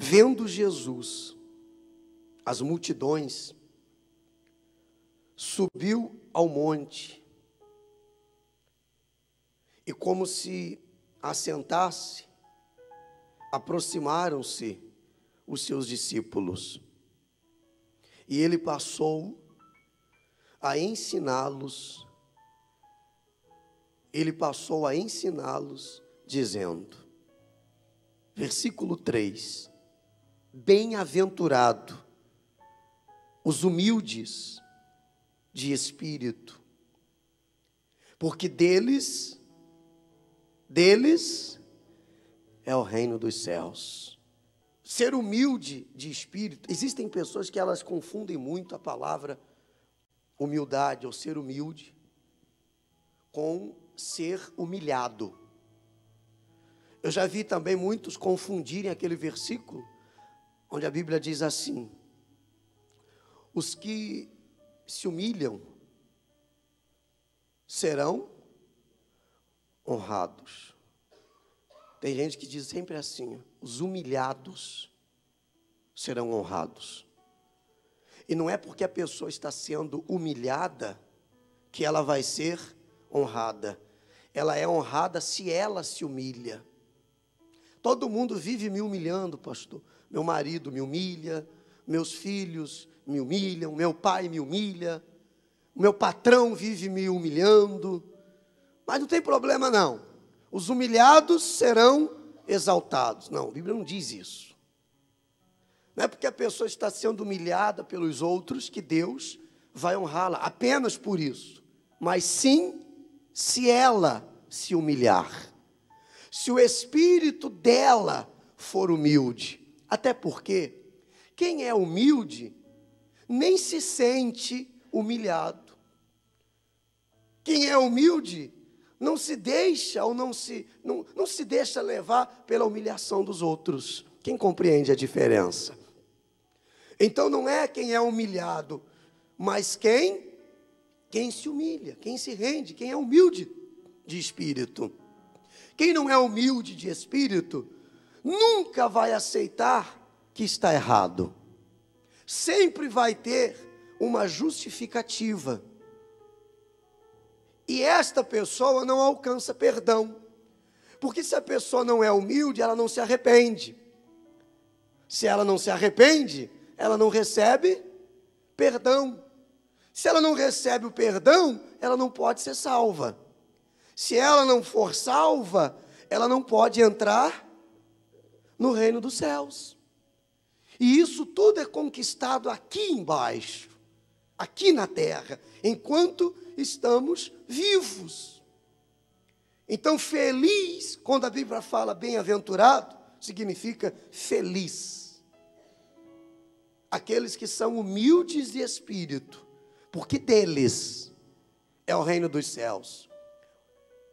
Vendo Jesus, as multidões, subiu ao monte, e como se assentasse, aproximaram-se os seus discípulos, e ele passou a ensiná-los, dizendo, versículo 3, bem-aventurado os humildes de espírito, porque deles é o reino dos céus. Ser humilde de espírito, existem pessoas que elas confundem muito a palavra humildade ou ser humilde com ser humilhado. Eu já vi também muitos confundirem aquele versículo onde a Bíblia diz assim: os que se humilham serão honrados. Tem gente que diz sempre assim: os humilhados serão honrados. E não é porque a pessoa está sendo humilhada que ela vai ser honrada. Ela é honrada se ela se humilha. Todo mundo vive me humilhando, pastor. Meu marido me humilha, meus filhos me humilham, meu pai me humilha, meu patrão vive me humilhando. Mas não tem problema não. Os humilhados serão exaltados. Não, a Bíblia não diz isso. Não é porque a pessoa está sendo humilhada pelos outros que Deus vai honrá-la apenas por isso. Mas sim, se ela se humilhar. Se o espírito dela for humilde. Até porque quem é humilde nem se sente humilhado. Quem é humilde não se deixa ou não se deixa levar pela humilhação dos outros. Quem compreende a diferença? Então não é quem é humilhado, mas quem se humilha, quem se rende, quem é humilde de espírito. Quem não é humilde de espírito nunca vai aceitar que está errado. Sempre vai ter uma justificativa. E esta pessoa não alcança perdão. Porque se a pessoa não é humilde, ela não se arrepende. Se ela não se arrepende, ela não recebe perdão. Se ela não recebe o perdão, ela não pode ser salva. Se ela não for salva, ela não pode entrar no reino dos céus. E isso tudo é conquistado aqui embaixo, aqui na terra, enquanto estamos vivos. Então, feliz, quando a Bíblia fala bem-aventurado, significa feliz. Aqueles que são humildes de espírito, porque deles é o reino dos céus.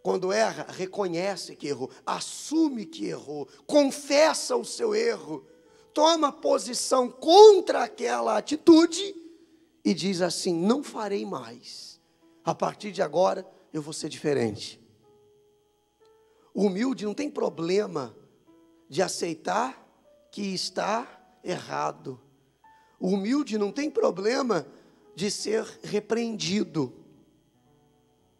Quando erra, reconhece que errou, assume que errou, confessa o seu erro, toma posição contra aquela atitude e diz assim: não farei mais. A partir de agora eu vou ser diferente. O humilde não tem problema de aceitar que está errado. O humilde não tem problema de ser repreendido.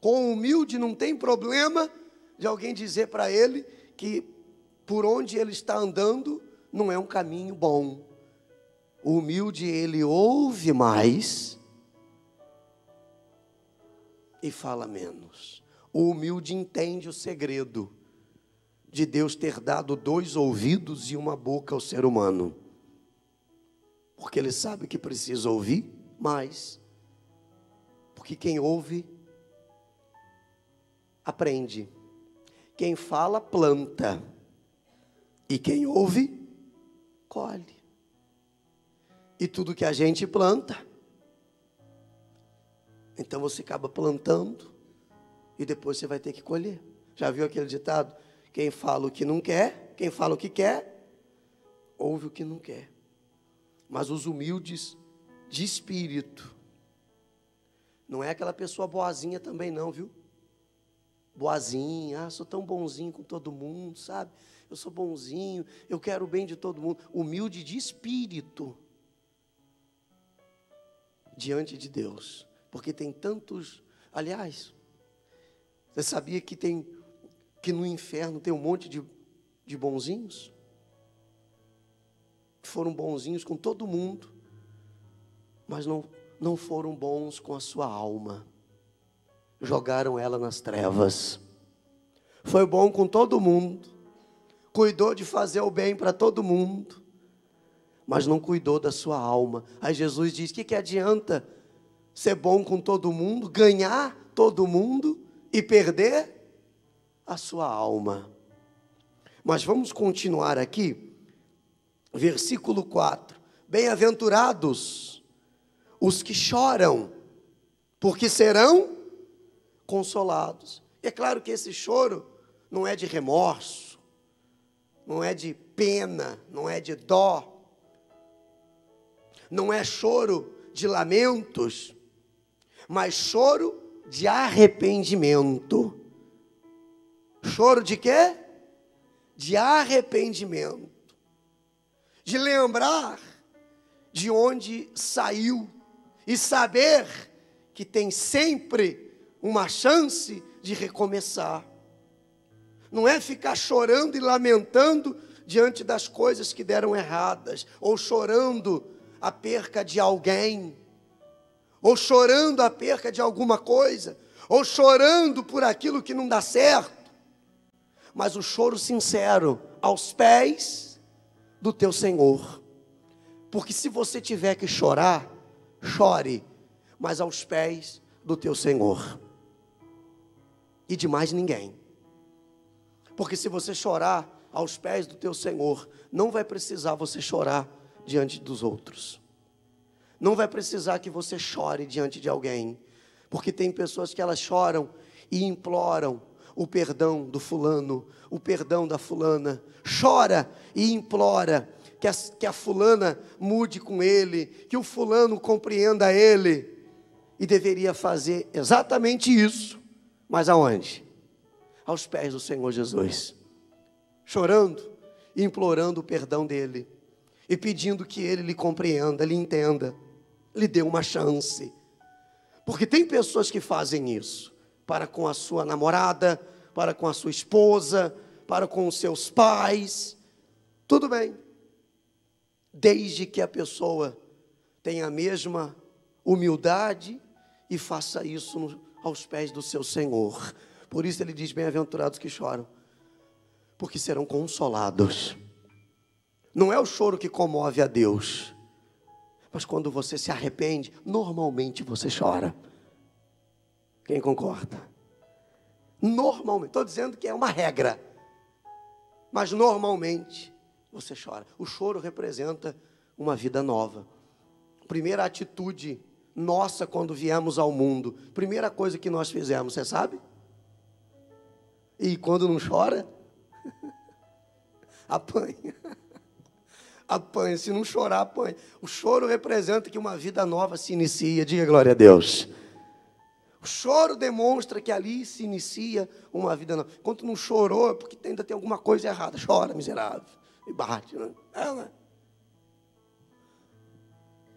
Com o humilde não tem problema de alguém dizer para ele que por onde ele está andando não é um caminho bom. O humilde, ele ouve mais e fala menos. O humilde entende o segredo de Deus ter dado 2 ouvidos e 1 boca ao ser humano. Porque ele sabe que precisa ouvir mais. Porque quem ouve, aprende. Quem fala, planta. E quem ouve, colhe. E tudo que a gente planta, então você acaba plantando e depois você vai ter que colher. Já viu aquele ditado? Quem fala o que não quer, quem fala o que quer, ouve o que não quer. Mas os humildes de espírito, não é aquela pessoa boazinha também não, viu? boazinha, sou tão bonzinho com todo mundo, sabe? Eu sou bonzinho, eu quero o bem de todo mundo. Humilde de espírito diante de Deus. Porque tem tantos... Aliás, você sabia que no inferno tem um monte de bonzinhos? Que foram bonzinhos com todo mundo, mas não foram bons com a sua alma. Jogaram ela nas trevas. Foi bom com todo mundo, cuidou de fazer o bem para todo mundo, mas não cuidou da sua alma. Aí Jesus diz: que adianta ser bom com todo mundo, ganhar todo mundo e perder a sua alma? Mas vamos continuar aqui, versículo 4. Bem-aventurados os que choram, porque serão consolados. E é claro que esse choro não é de remorso, não é de pena, não é de dó, não é choro de lamentos, mas choro de arrependimento. Choro de quê? De arrependimento. De lembrar de onde saiu e saber que tem sempre uma chance de recomeçar. Não é ficar chorando e lamentando diante das coisas que deram erradas, ou chorando a perca de alguém, ou chorando a perca de alguma coisa, ou chorando por aquilo que não dá certo, mas o choro sincero aos pés do teu Senhor. Porque se você tiver que chorar, chore, mas aos pés do teu Senhor. E de mais ninguém. Porque se você chorar aos pés do teu Senhor, não vai precisar você chorar diante dos outros. Não vai precisar que você chore diante de alguém. Porque tem pessoas que elas choram e imploram o perdão do fulano, o perdão da fulana. Chora e implora que a fulana mude com ele, que o fulano compreenda ele. E deveria fazer exatamente isso. Mas aonde? Aos pés do Senhor Jesus. Chorando e implorando o perdão dele. E pedindo que ele lhe compreenda, lhe entenda, lhe dê uma chance. Porque tem pessoas que fazem isso. Para com a sua namorada, para com a sua esposa, para com os seus pais. Tudo bem. Desde que a pessoa tenha a mesma humildade e faça isso aos pés do seu Senhor. Por isso ele diz: bem-aventurados que choram, porque serão consolados. Não é o choro que comove a Deus, mas quando você se arrepende, normalmente você chora. Quem concorda? Normalmente, estou dizendo que é uma regra, mas normalmente você chora. O choro representa uma vida nova. Primeira atitude nossa quando viemos ao mundo, primeira coisa que nós fizemos, você sabe? E quando não chora, apanha. Apanha, se não chorar, apanha. O choro representa que uma vida nova se inicia, diga glória a Deus. O choro demonstra que ali se inicia uma vida nova. Quando não chorou, é porque ainda tem alguma coisa errada. Chora, miserável, e bate, né? Né?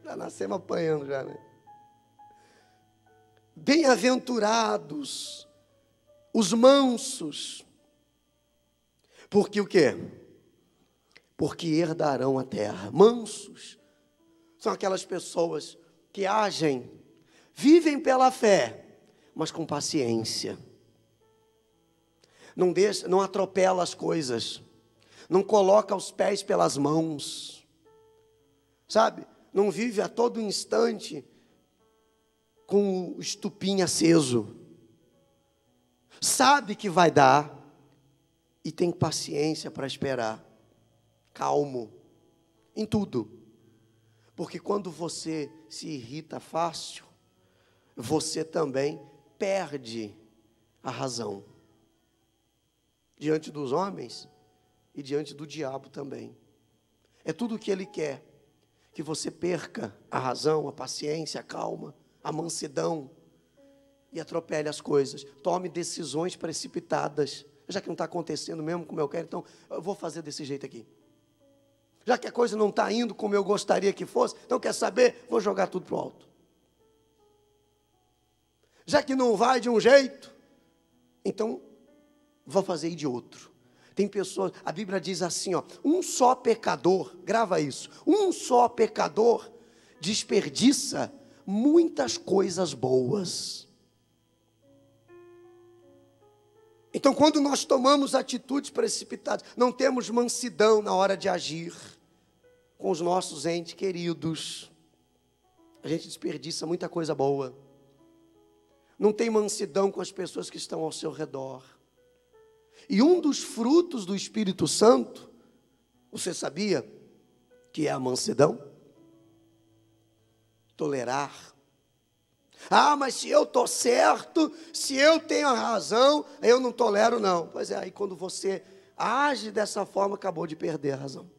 Já nascemos apanhando já, né? Bem-aventurados os mansos, porque o quê? Porque herdarão a terra. Mansos são aquelas pessoas que agem, vivem pela fé, mas com paciência. Não atropela as coisas, não coloca os pés pelas mãos, sabe? Não vive a todo instante com o estupim aceso. Sabe que vai dar e tem paciência para esperar. Calmo em tudo. Porque quando você se irrita fácil, você também perde a razão. Diante dos homens e diante do diabo também. É tudo o que ele quer. Que você perca a razão, a paciência, a calma, a mansidão. e atropele as coisas. Tome decisões precipitadas. Já que não está acontecendo mesmo como eu quero, então eu vou fazer desse jeito aqui. Já que a coisa não está indo como eu gostaria que fosse, então quer saber? Vou jogar tudo para o alto. Já que não vai de um jeito, então vou fazer de outro. Tem pessoas, a Bíblia diz assim, ó, um só pecador, grava isso, um só pecador desperdiça muitas coisas boas. Então, quando nós tomamos atitudes precipitadas, não temos mansidão na hora de agir com os nossos entes queridos, a gente desperdiça muita coisa boa. Não tem mansidão com as pessoas que estão ao seu redor. E um dos frutos do Espírito Santo, você sabia que é a mansidão? Tolerar. Ah, mas se eu estou certo, se eu tenho a razão, eu não tolero não. Pois é, aí quando você age dessa forma, acabou de perder a razão.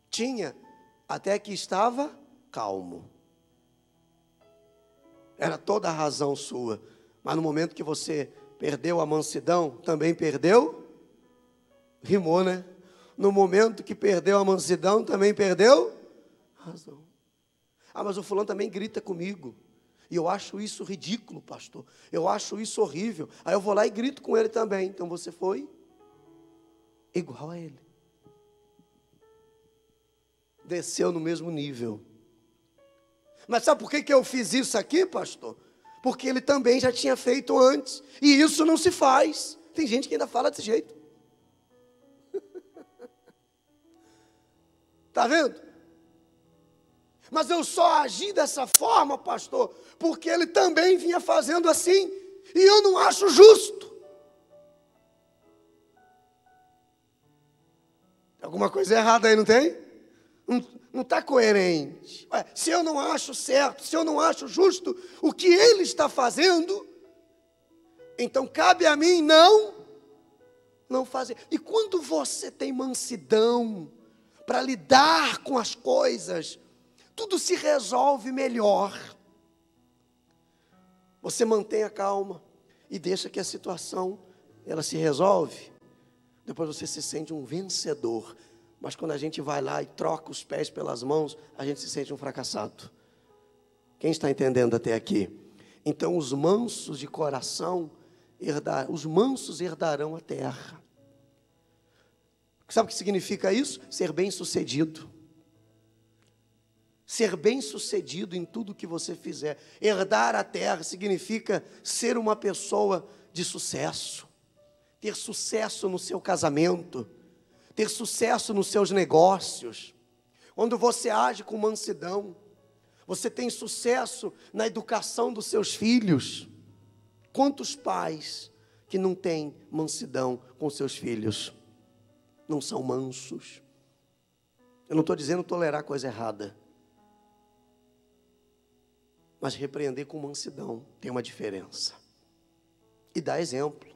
Tinha, até que estava calmo. Era toda a razão sua. Mas no momento que você perdeu a mansidão, também perdeu? Rimou, né? No momento que perdeu a mansidão, também perdeu a razão. Ah, mas o fulano também grita comigo. E eu acho isso ridículo, pastor. Eu acho isso horrível. Aí eu vou lá e grito com ele também. Então você foi igual a ele. Desceu no mesmo nível. Mas sabe por que eu fiz isso aqui, pastor? Porque ele também já tinha feito antes. E isso não se faz. Tem gente que ainda fala desse jeito. Está vendo? Mas eu só agi dessa forma, pastor, porque ele também vinha fazendo assim. E eu não acho justo. Tem alguma coisa errada aí, não tem? Não está coerente. Ué, se eu não acho certo, se eu não acho justo o que ele está fazendo, então cabe a mim não fazer. E quando você tem mansidão para lidar com as coisas, tudo se resolve melhor. Você mantém a calma e deixa que a situação ela se resolve. Depois você se sente um vencedor. Mas quando a gente vai lá e troca os pés pelas mãos, a gente se sente um fracassado. Quem está entendendo até aqui? Então os mansos de coração os mansos herdarão a terra. Sabe o que significa isso? Ser bem-sucedido. Ser bem-sucedido em tudo que você fizer. Herdar a terra significa ser uma pessoa de sucesso. Ter sucesso no seu casamento. Ter sucesso nos seus negócios. Quando você age com mansidão, você tem sucesso na educação dos seus filhos. Quantos pais que não têm mansidão com seus filhos? Não são mansos. Eu não estou dizendo tolerar coisa errada. Mas repreender com mansidão tem uma diferença. E dá exemplo.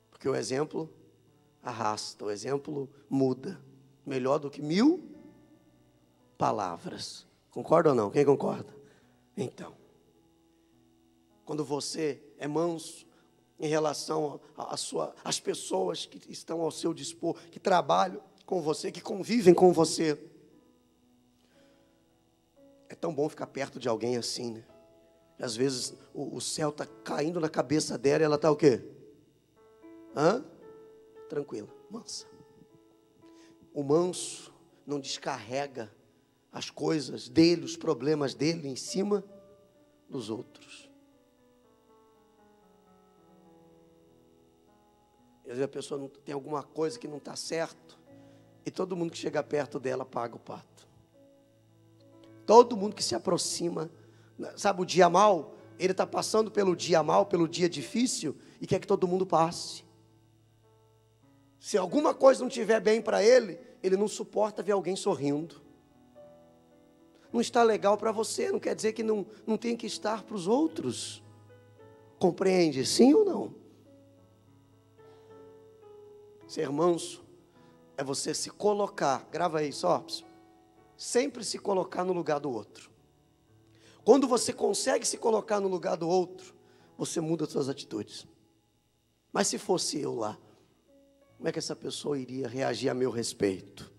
Porque o exemplo arrasta, o exemplo muda. Melhor do que 1000 palavras. Concorda ou não? Quem concorda? Então, quando você é manso em relação às pessoas que estão ao seu dispor, que trabalham com você, que convivem com você, é tão bom ficar perto de alguém assim, né? E às vezes o céu está caindo na cabeça dela e ela está o quê? Tranquila, mansa. O manso não descarrega as coisas dele, os problemas dele em cima dos outros. Às vezes a pessoa não tem alguma coisa que não está certo e todo mundo que chega perto dela paga o pato. Todo mundo que se aproxima, sabe o dia mal? Ele está passando pelo dia mal, pelo dia difícil e quer que todo mundo passe. Se alguma coisa não estiver bem para ele, ele não suporta ver alguém sorrindo. Não está legal para você, não quer dizer que não tem que estar para os outros. Compreende, sim ou não? Ser manso é você se colocar, grava aí só, sempre se colocar no lugar do outro. Quando você consegue se colocar no lugar do outro, você muda as suas atitudes. Mas se fosse eu lá, como é que essa pessoa iria reagir a meu respeito?